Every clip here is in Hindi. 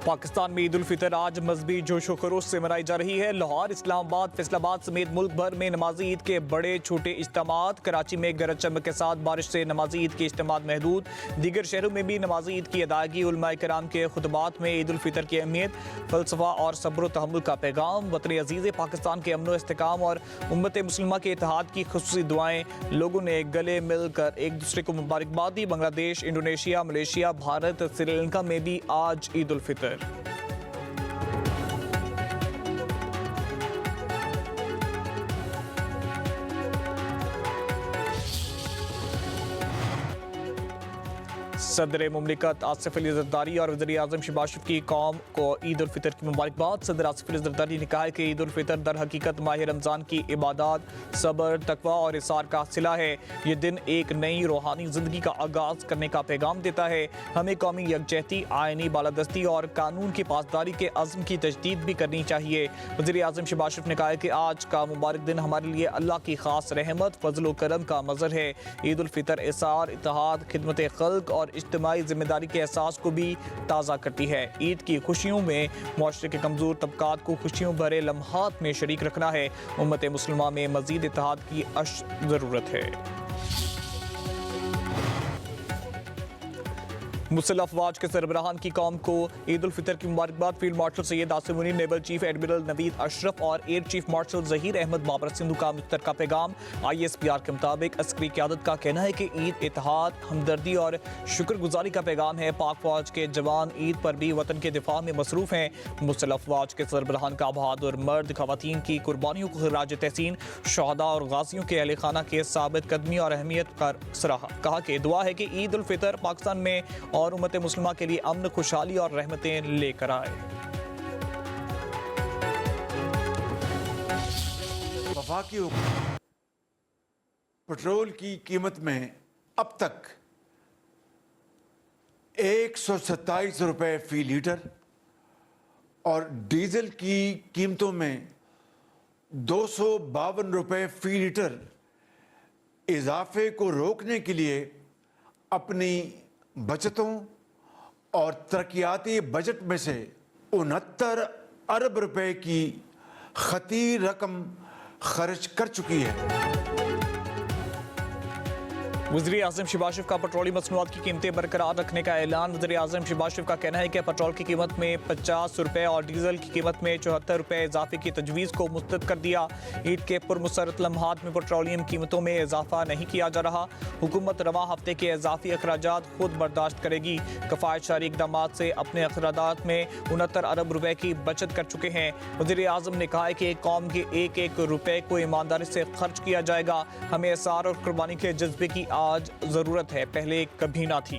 पाकिस्तान में ईद उल फितर आज मजहबी जोशो खरोश से मनाई जा रही है। लाहौर, इस्लामाबाद, फैसलाबाद समेत मुल्क भर में नमाजी ईद के बड़े छोटे इज्तिमात। कराची में गरज चमक के साथ बारिश से नमाजी ईद के इज्तिमात महदूद। दीगर शहरों में भी नमाजी ईद की अदायगी। उलमाए किराम के खुतबात में ईद उल फितर की अहमियत, फलसफा और सब्र तहम्मुल का पैगाम। वतन अजीज़ पाकिस्तान के अमन व इस्तेकाम और उम्मत मुस्लिमा के इत्तेहाद की खुसूसी दुआएं। लोगों ने गले मिलकर एक दूसरे को मुबारकबाद दी। बांग्लादेश, इंडोनेशिया, मलेशिया, भारत, श्रीलंका में भी आज ईद उल फितर। सदर मुमलिकत आसिफ अली जरदारी और वज़ीर आज़म शहबाज शरीफ की कौम को ईद उल फितर की मुबारकबाद। सदर आसिफ अली जरदारी ने कहा है कि ईद उल फितर दर हकीकत माह रमज़ान की इबादत, सब्र, तकवा और इसार का सिला है। ये दिन एक नई रूहानी ज़िंदगी का आगाज़ करने का पैगाम देता है। हमें कौमी यकजहती, आइनी बालादस्ती और कानून की पासदारी के अज़्म की तजदीद भी करनी चाहिए। वज़ीर आज़म शहबाज शरीफ ने कहा है कि आज का मुबारक दिन हमारे लिए अल्लाह की ख़ास रहमत, फजल व करम का मज़हर है। ईद उल फितर इसार, इत्तेहाद, खिदमत खल्क और इज्तिमाई जिम्मेदारी के एहसास को भी ताज़ा करती है। ईद की खुशियों में मुआशरे के कमज़ोर तबकात को खुशियों भरे लम्हात में शरीक रखना है। उम्मत मुस्लिमा में मज़ीद इत्तेहाद की ज़रूरत है। मुसल्लह अफवाज के सरबराहान की कौम को ईद उल फितर की मुबारकबाद। Field marshal Syed Asim Munir, naval chief admiral Naveed Ashraf और air chief marshal Zaheer Ahmed Babar Sidhu का मुश्तरका पैगाम। ISPR के मुताबिक अस्करी क़यादत का कहना है कि ईद इत्तेहाद, हमदर्दी और शुक्रगुजारी का पैगाम है। पाक फौज के जवान ईद पर भी वतन के दिफा में मसरूफ़ हैं। मुसल्लह अफवाज के सरबराहान का बहादुर मर्द खवातीन की कुर्बानियों को खिराज तहसीन, शहदा और गाजियों के अहले खाना के साबित कदमी और अहमियत का सराहा। कहा कि दुआ है कि ईद उल फितर पाकिस्तान में और उम्मत मुस्लिमा के लिए अमन, खुशहाली और रहमतें लेकर आए। वफाकी पेट्रोल की कीमत में अब तक 127 रुपये फी लीटर और डीजल की कीमतों में 252 रुपये फी लीटर इजाफे को रोकने के लिए अपनी बचतों और तरक्याती बजट में से 69 अरब रुपए की खतीर रकम खर्च कर चुकी है। वज़ीर आज़म शहबाज शरीफ का पेट्रोलियम मसनूआत की कीमतें बरकरार रखने का ऐलान। वज़ीर आज़म शहबाज शरीफ का कहना है कि पेट्रोल की कीमत में 50 रुपये और डीजल की कीमत में 74 रुपये इजाफे की तजवीज़ को मुस्तरद कर दिया। ईद के पुरमसरत लम्हात में पेट्रोलियम कीमतों में इजाफा नहीं किया जा रहा। हुकूमत रवा हफ्ते के इजाफी अखराजात खुद बर्दाश्त करेगी। कफ़ायतशारी इक़दाम से अपने अखराजात में 69 अरब रुपये की बचत कर चुके हैं। वज़ीर आज़म ने कहा है कि कौम के एक एक रुपये को ईमानदारी से खर्च किया जाएगा। हमें इसार और कुर्बानी के जज्बे की आज जरूरत है, पहले कभी ना थी।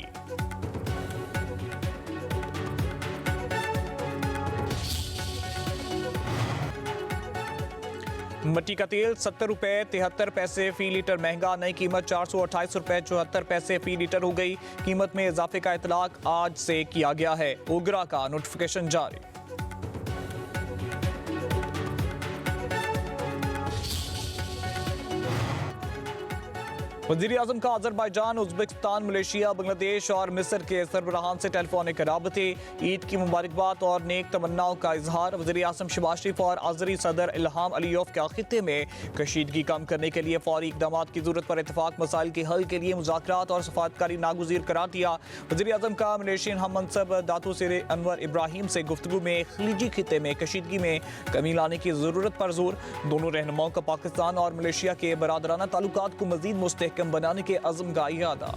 मिट्टी का तेल 70 रुपये 73 पैसे फी लीटर महंगा। नई कीमत 428 रुपये 74 पैसे फी लीटर हो गई। कीमत में इजाफे का इतलाक आज से किया गया है। ओगरा का नोटिफिकेशन जारी। वज़ीर आज़म का अज़रबैजान, उज़्बेकिस्तान, मलेशिया, बांग्लादेश और मिस्र के सरबराहान से टेलीफोनिक राबते। ईद की मुबारकबाद और नेक तमन्नाओं का इजहार। वज़ीर आज़म शहबाज शरीफ और आज़री सदर इल्हाम अलीयव के खित्ते में कशीदगी कम करने के लिए फौरी इक़दाम की ज़रूरत पर इतफाक़। मसाइल के हल के लिए मुज़ाकरात और सफ़ारतकारी नागुज़ीर करार दिया। वज़ीर आज़म का मलेशियन हम मनसब दातो सिर अनवर इब्राहिम से गुफ्तगू में खलीजी खित्ते में कशीदगी में कमी लाने की ज़रूरत पर जोर। दोनों रहनुमाओं का पाकिस्तान और मलेशिया के बरादराना ताल्लुकात को मज़ीद मुस्तहकम बनाने के अज़्म का इरादा।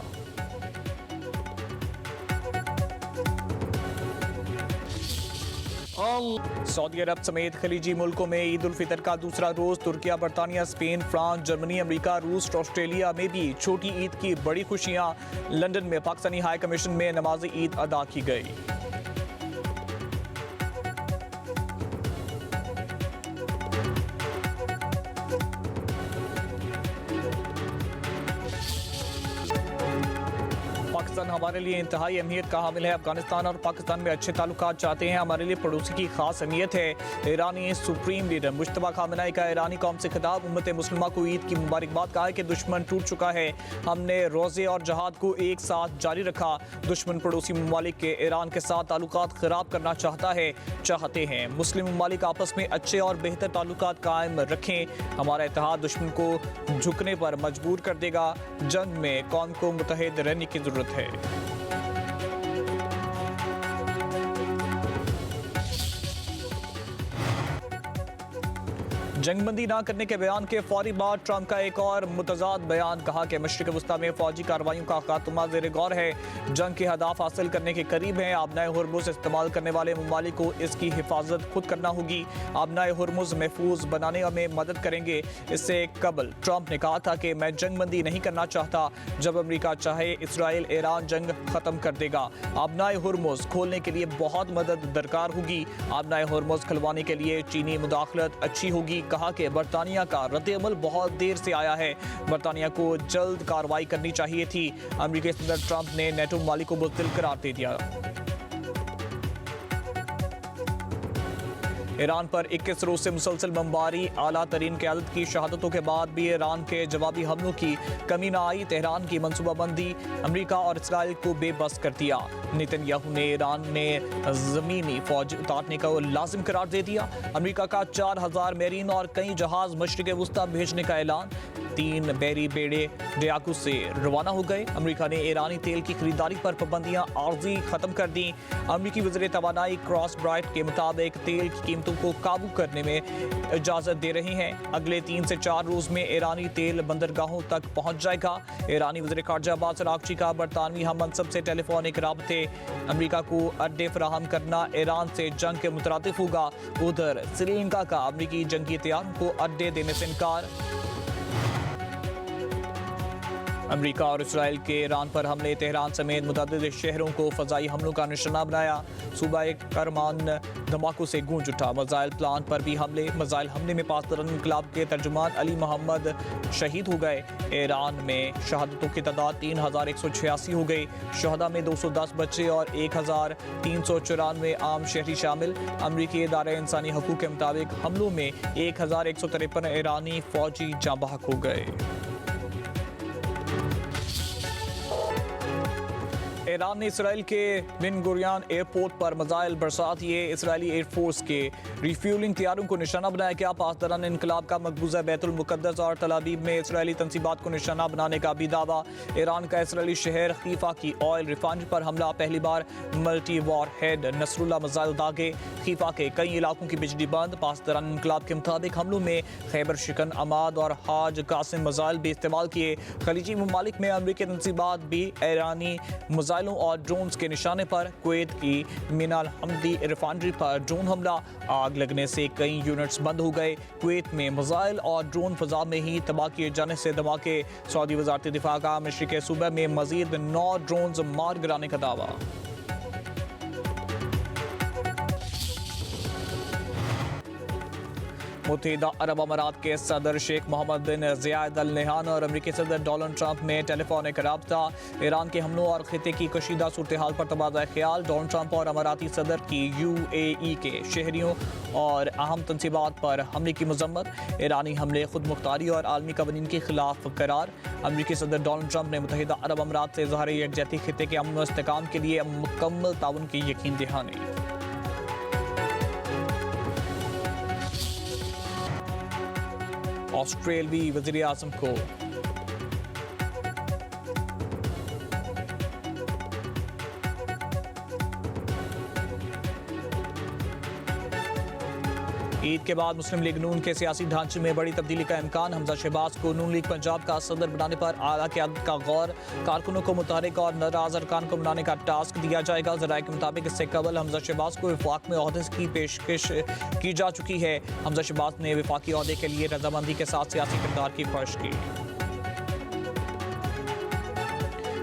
सऊदी अरब समेत खलीजी मुल्कों में ईद उल फितर का दूसरा रोज। तुर्किया, बरतानिया, स्पेन, फ्रांस, जर्मनी, अमेरिका, रूस, ऑस्ट्रेलिया में भी छोटी ईद की बड़ी खुशियां। लंदन में पाकिस्तानी हाई कमीशन में नमाज ईद अदा की गई। पाकिस्तान हमारे लिए इंतहाई अहमियत का हामिल है। अफगानिस्तान और पाकिस्तान में अच्छे ताल्लुकात चाहते हैं। हमारे लिए पड़ोसी की खास अहमियत है। ईरानी सुप्रीम लीडर मुश्तबा खामेनेई का ईरानी कौम से खिताब। उम्मत मुस्लिमा को ईद की मुबारकबाद। कहा है कि दुश्मन टूट चुका है, हमने रोज़े और जहाद को एक साथ जारी रखा। दुश्मन पड़ोसी ममालिक के ईरान के साथ ताल्लुकात खराब करना चाहते हैं। मुस्लिम ममालिक आपस में अच्छे और बेहतर ताल्लुकात कायम रखें। हमारा इत्तेहाद दुश्मन को झुकने पर मजबूर कर देगा। जंग में कौम को मुत्तहिद रहने की जरूरत है। जंगबंदी ना करने के बयान के फौरी बाद ट्रंप का एक और मुतजाद बयान। कहा कि मशरिक वस्ता में फौजी कार्रवाइयों का खात्मा ज़ेर गौर है। जंग के हदाफ हासिल करने के करीब हैं। आबनाए हुर्मुज़ इस्तेमाल करने वाले ममालिक को इसकी हिफाजत खुद करना होगी। आबनाए हुर्मुज़ महफूज बनाने में मदद करेंगे। इससे कबल ट्रंप ने कहा था कि मैं जंगबंदी नहीं करना चाहता। जब अमरीका चाहे इसराइल ईरान जंग खत्म कर देगा। आबनाए हुर्मुज़ खोलने के लिए बहुत मदद दरकार होगी। आबनाए हुर्मुज़ खुलवाने के लिए चीनी मुदाखलत अच्छी होगी। कहा कि बरतानिया का रद्द-ए-अमल बहुत देर से आया है। बरतानिया को जल्द कार्रवाई करनी चाहिए थी। अमेरिकी सदर ट्रंप ने नेटो ममालिक को बुज़दिल करार दे दिया। ईरान पर 21 रोज से मुसलसल बमबारी। आला तरीन क़यादत की शहादतों के बाद भी ईरान के जवाबी हमलों की कमी न आई। तेहरान की मनसूबाबंदी अमेरिका और इसराइल को बेबस कर दिया। नेतन्याहू ने ईरान ने ज़मीनी फौज उतारने का लाजिम करार दे दिया। अमेरिका का 4000 मेरीन और कई जहाज मशरिक़ वस्ता भेजने का ऐलान। 3 बहरी बेड़े डियाकू से रवाना हो गए। अमेरिका ने ईरानी तेल की खरीदारी पर पाबंदियां आर्जी खत्म कर दी। अमेरिकी वज़ीर तवानाई क्रॉस ब्राइट के मुताबिक तेल की कीमतों को काबू करने में इजाज़त दे रही हैं। अगले 3 से 4 रोज़ में ईरानी तेल बंदरगाहों तक पहुँच जाएगा। ईरानी वज़ीर ख़ारजा अब्बास अराग़ची का बरतानवी हम मनसब से टेलीफोनिक राबते। अमेरिका को अड्डे फराहम करना ईरान से जंग के मुतरादिफ होगा। उधर श्रीलंका का अमेरिकी जंगी तैयारों को अड्डे देने से इनकार। अमेरिका और इसराइल के ईरान पर हमले। तेहरान समेत मुतअद्दिद शहरों को फ़ज़ाई हमलों का निशाना बनाया। सूबा करमान धमाकों से गूंज उठा। मिसाइल प्लांट पर भी हमले। मिसाइल हमले में पाकिस्तान इनकलाब के तर्जुमान अली मोहम्मद शहीद हो गए। ईरान में शहादतों की तादाद 3186 हो गई। शहदा में 210 बच्चे और 1394 आम शहरी शामिल। अमरीकी इदारे इंसानी हकूक़ के मुताबिक हमलों में 1153 ईरानी फौजी जाँ बहक हो गए। ईरान ने इसराइल के बिन गुरियान एयरपोर्ट पर मिसाइल बरसा दिए। इसराइली एयरफोर्स के रिफ्यूलिंग तैयारों को निशाना बनाया गया। पासदारान इनकलाब का मकबूजा बैतुल मुक़द्दस और तल अबीब में इसराइली तंसीबात को निशाना बनाने का भी दावा। ईरान का इसराइली शहर खीफा की ऑयल रिफाइनरी पर हमला। पहली बार multi warhead Nasrallah missile दागे। खीफा के कई इलाकों की बिजली बंद। पासदारान इनकलाब के मुताबिक हमलों में खैबर शिकन, अमाद और हाज कासिम मिसाइल भी इस्तेमाल किए। खलीजी ममालिक में अमरीकी तंसीबात भी ईरानी मिसाइलों और ड्रोन्स के निशाने पर। कुवैत की मिनाल हमदी रिफाइनरी पर ड्रोन हमला। आग लगने से कई यूनिट्स बंद हो गए। कुवैत में मिसाइल और ड्रोन फ़ज़ा में ही तबाह किए जाने से धमाके। सऊदी वज़ारत दिफा का मशरिक़ सूबा में मज़ीद 9 ड्रोन्स मार गिराने का दावा। मुत्तहिदा अरब अमारात के सदर शेख मोहम्मद बिन ज़ायद अल नहयान और अमेरिकी सदर डोनाल्ड ट्रंप में टेलीफोनिक राब्ता। ईरान के हमलों और खिते की कशीदा सूरत हाल पर तबादला ख्याल। डोनाल्ड ट्रंप और अमाराती सदर की UAE के शहरियों और अहम तंसीबात पर हमले की मजम्मत। ईरानी हमले खुद मुख्तारी और आलमी कवानीन के खिलाफ करार। अमेरिकी सदर डोनाल्ड ट्रंप ने मुत्तहिदा अरब अमारात से इज़हार यकजहती खिते के अमन व इस्तेहकाम के लिए मुकम्मल ताउन की यकीन दहानी। ऑस्ट्रेलियाई वज़ीर आज़म को ईद के बाद मुस्लिम लीग नून के सियासी ढांचे में बड़ी तब्दीली का इम्कान। हमजा शहबाज को नून लीग पंजाब का सदर बनाने पर आला क़यादत का गौर। कारकुनों को मुतहरिक और नाराज अरकान को मनाने का टास्क दिया जाएगा। ज़राए के मुताबिक इससे कबल हमजा शहबाज को वफाक में ओहदे की पेशकश की जा चुकी है। हमजा शहबाज ने वफाकी ओहदे के लिए रजामंदी के साथ सियासी किरदार की ख्वाहिश की।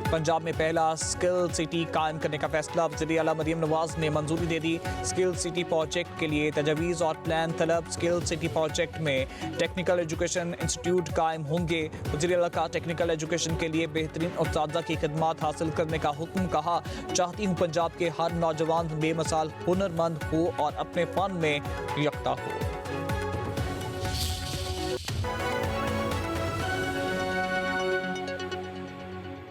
पंजाब में पहला स्किल सिटी कायम करने का फैसला, वज़ीर आला मरीम नवाज ने मंजूरी दे दी। स्किल सिटी प्रोजेक्ट के लिए तजवीज़ और प्लान तलब। स्किल सिटी प्रोजेक्ट में टेक्निकल एजुकेशन इंस्टीट्यूट कायम होंगे। वज़ीर आला का टेक्निकल एजुकेशन के लिए बेहतरीन उस्तादा की खिदमत हासिल करने का हुक्म। कहा, चाहती हूँ पंजाब के हर नौजवान बेमिसाल हुनरमंद हो और अपने फन में यकता हो।